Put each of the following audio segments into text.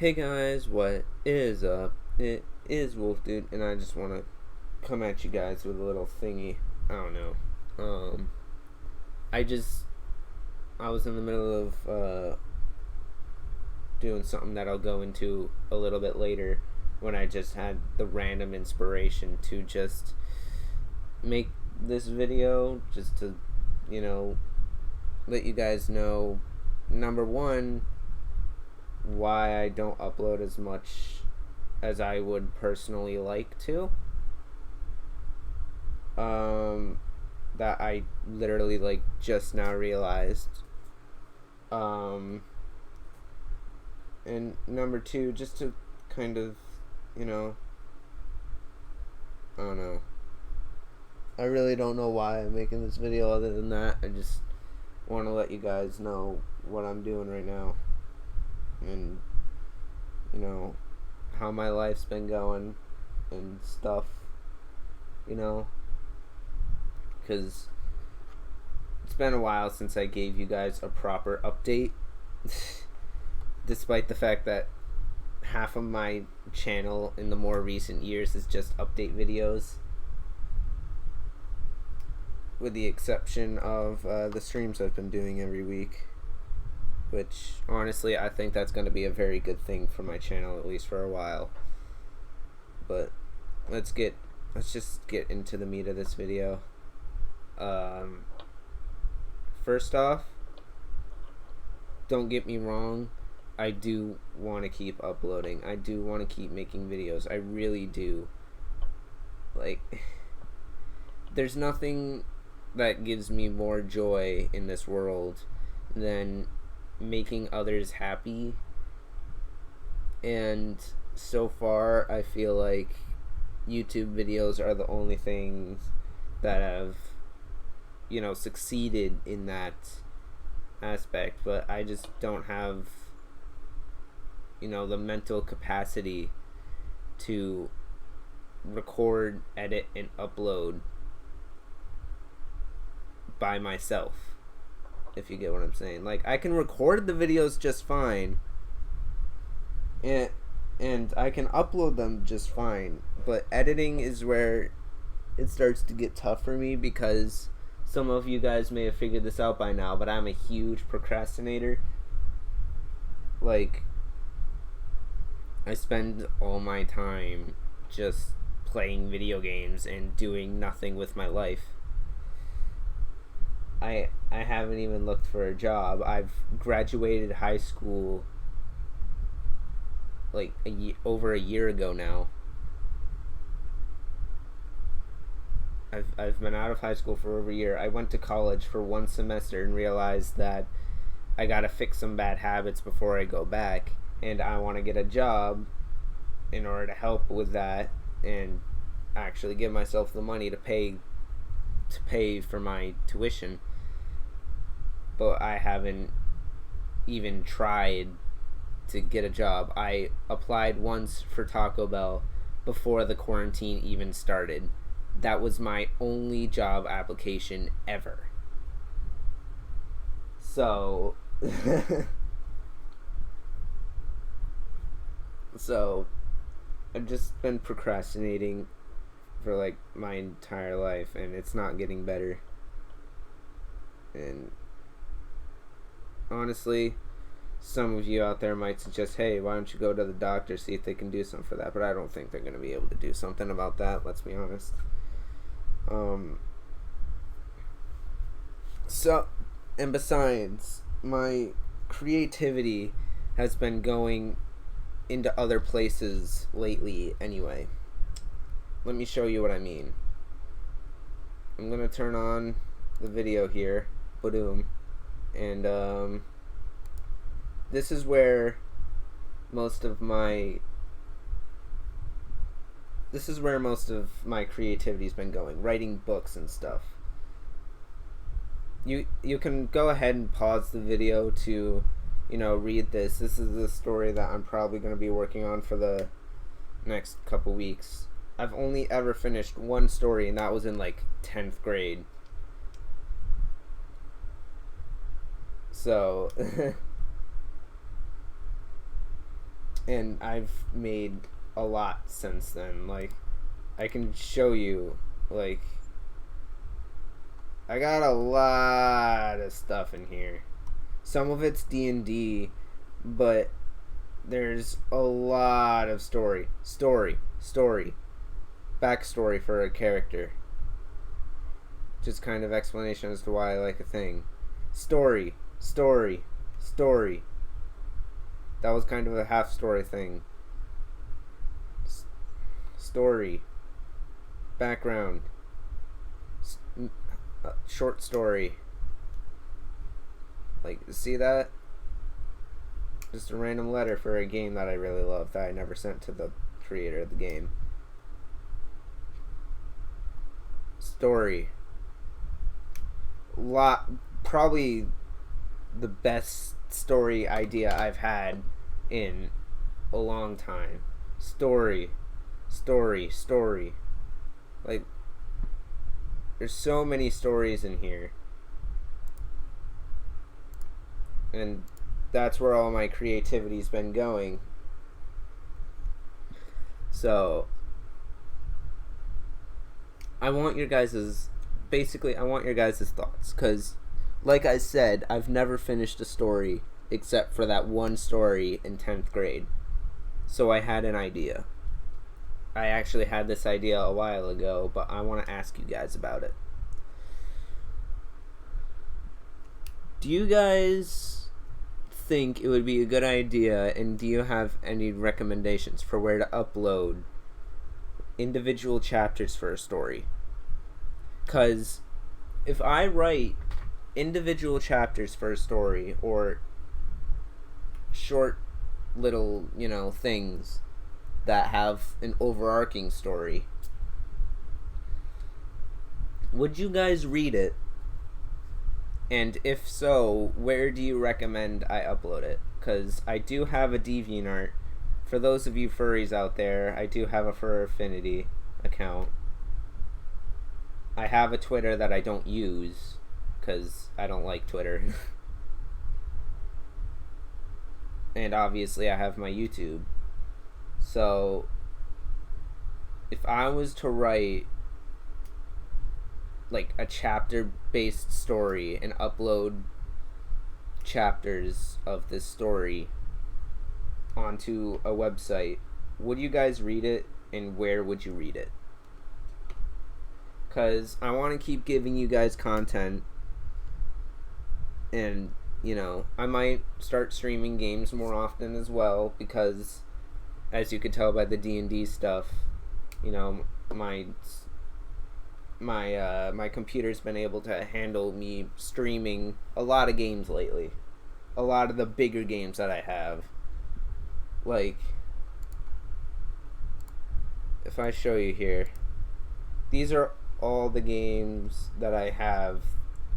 Hey guys, what is up? It is Wolf Dude, and I just want to come at you guys with a little thingy. I don't know. Um, I just I was in the middle of doing something that I'll go into a little bit later, when I just had the random inspiration to just make this video, just to you know let you guys know, number one, why I don't upload as much as I would personally like to. That I literally just now realized. Um, and number two, just to kind of, you know, I don't know. I really don't know why I'm making this video other than that. I just want to let you guys know what I'm doing right now. And, you know, how my life's been going and stuff, you know, because it's been a while since I gave you guys a proper update, despite the fact that half of my channel in the more recent years is just update videos, with the exception of the streams I've been doing every week, which honestly I think that's going to be a very good thing for my channel, at least for a while. But let's just get into the meat of this video. First off, don't get me wrong, I do want to keep uploading. I do want to keep making videos. I really do. There's nothing that gives me more joy in this world than making others happy. And so far, I feel like YouTube videos are the only things that have, succeeded in that aspect. But I just don't have, the mental capacity to record, edit, and upload by myself, if you get what I'm saying. I can record the videos just fine, and I can upload them just fine, but editing is where it starts to get tough for me, because some of you guys may have figured this out by now, but I'm a huge procrastinator. I spend all my time just playing video games and doing nothing with my life. I haven't even looked for a job. I've graduated high school over a year ago now. I've been out of high school for over a year. I went to college for one semester and realized that I gotta fix some bad habits before I go back, and I want to get a job in order to help with that and actually give myself the money to pay for my tuition. But I haven't even tried to get a job. I applied once for Taco Bell before the quarantine even started. That was my only job application ever. So I've just been procrastinating for my entire life, and it's not getting better. And honestly, some of you out there might suggest, hey, why don't you go to the doctor, see if they can do something for that. But I don't think they're going to be able to do something about that, let's be honest. And besides, my creativity has been going into other places lately anyway. Let me show you what I mean. I'm going to turn on the video here. Boom. And this is where most of my creativity's been going, writing books and stuff. You can go ahead and pause the video to read this. This is the story that I'm probably going to be working on for the next couple weeks. I've only ever finished one story, and that was in 10th grade. So And I've made a lot since then. Like, I can show you, like, I got a lot of stuff in here. Some of it's D&D, but there's a lot of story, backstory for a character. Just kind of explanation as to why I like a thing. Story. That was kind of a half story thing. Story. Background. Short story. Like, see that? Just a random letter for a game that I really love that I never sent to the creator of the game. Story. Probably the best story idea I've had in a long time. Story. Like, there's so many stories in here. And that's where all my creativity's been going. So, I want your guys's thoughts, because like I said, I've never finished a story except for that one story in 10th grade. So I had an idea. I actually had this idea a while ago, but I want to ask you guys about it. Do you guys think it would be a good idea, and do you have any recommendations for where to upload individual chapters for a story? Because if I write individual chapters for a story, or short little, things that have an overarching story, would you guys read it? And if so, where do you recommend I upload it? Because I do have a DeviantArt. For those of you furries out there, I do have a Fur Affinity account. I have a Twitter that I don't use because I don't like Twitter. And obviously I have my YouTube. So if I was to write like a chapter based story and upload chapters of this story onto a website, would you guys read it, and where would you read it? Because I want to keep giving you guys content, and I might start streaming games more often as well, because as you could tell by the D&D stuff, my computer's been able to handle me streaming a lot of games lately. A lot of the bigger games that I have. Like, if I show you here, these are all the games that I have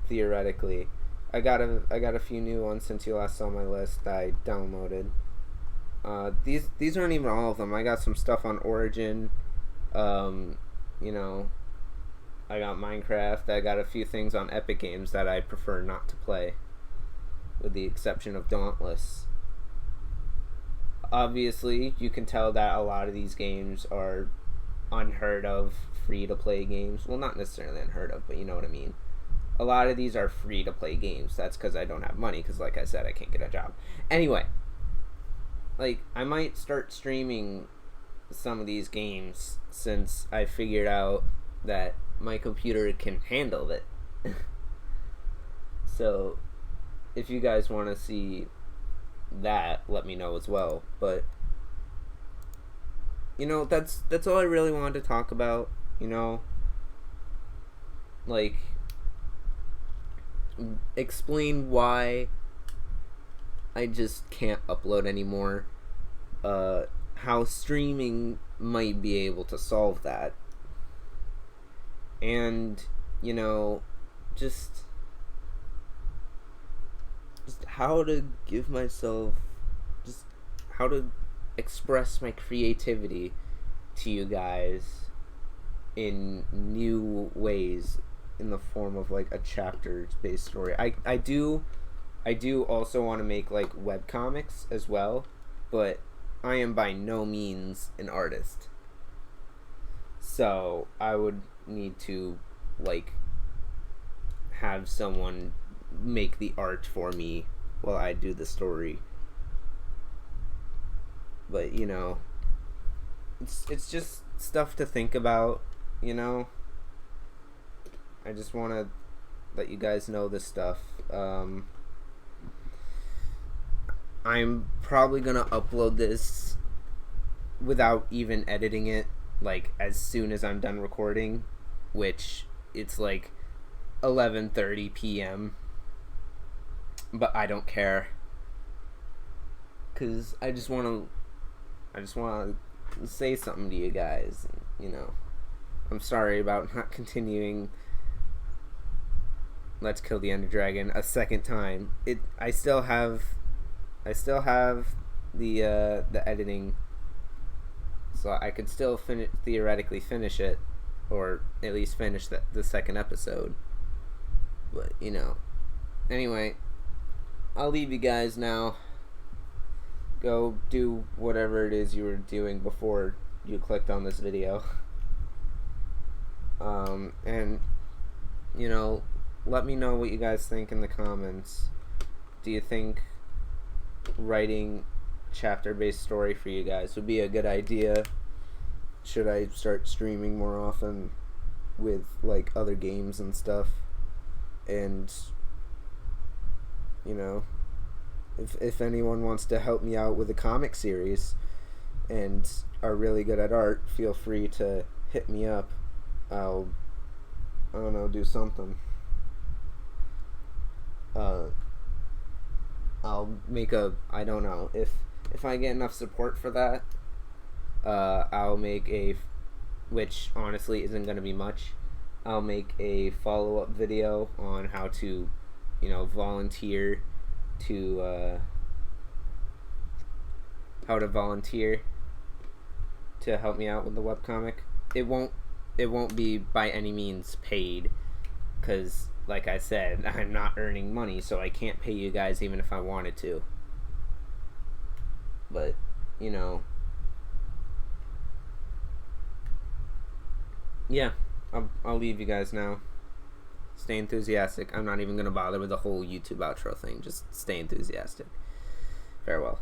theoretically. I got a few new ones since you last saw my list that I downloaded. These aren't even all of them. I got some stuff on Origin. I got Minecraft. I got a few things on Epic Games that I prefer not to play, with the exception of Dauntless. Obviously, you can tell that a lot of these games are unheard of free-to-play games. Well, not necessarily unheard of, but you know what I mean. A lot of these are free-to-play games. That's because I don't have money, because like I said, I can't get a job. Anyway, like, I might start streaming some of these games since I figured out that my computer can handle it. So, if you guys want to see that, let me know as well. But that's all I really wanted to talk about. Like, explain why I just can't upload anymore. How streaming might be able to solve that. And, just how to give myself, just how to express my creativity to you guys in new ways, in the form of like a chapter based story. I do also want to make like webcomics as well, but I am by no means an artist. So I would need to, like, have someone make the art for me while I do the story. But, you know, it's just stuff to think about, you know? I just want to let you guys know this stuff. I'm probably going to upload this without even editing it, like, as soon as I'm done recording, which it's like 11:30 p.m. But I don't care, cuz I just want to say something to you guys, you know. I'm sorry about not continuing Let's Kill the Ender Dragon a second time. I still have the editing, so I could still theoretically finish it, or at least finish the second episode. But, you know, anyway, I'll leave you guys now. Go do whatever it is you were doing before you clicked on this video. And, you know, let me know what you guys think in the comments. Do you think writing chapter-based story for you guys would be a good idea? Should I start streaming more often with, like, other games and stuff? And, you know, if anyone wants to help me out with a comic series and are really good at art, feel free to hit me up. I don't know, do something. I'll make I don't know, if I get enough support for that, I'll make which honestly isn't going to be much, I'll make a follow-up video on how to, you know, volunteer to, how to volunteer to help me out with the webcomic. It won't be by any means paid, because, like I said, I'm not earning money, so I can't pay you guys even if I wanted to. But, you know, yeah, I'll leave you guys now. Stay enthusiastic. I'm not even going to bother with the whole YouTube outro thing. Just stay enthusiastic. Farewell.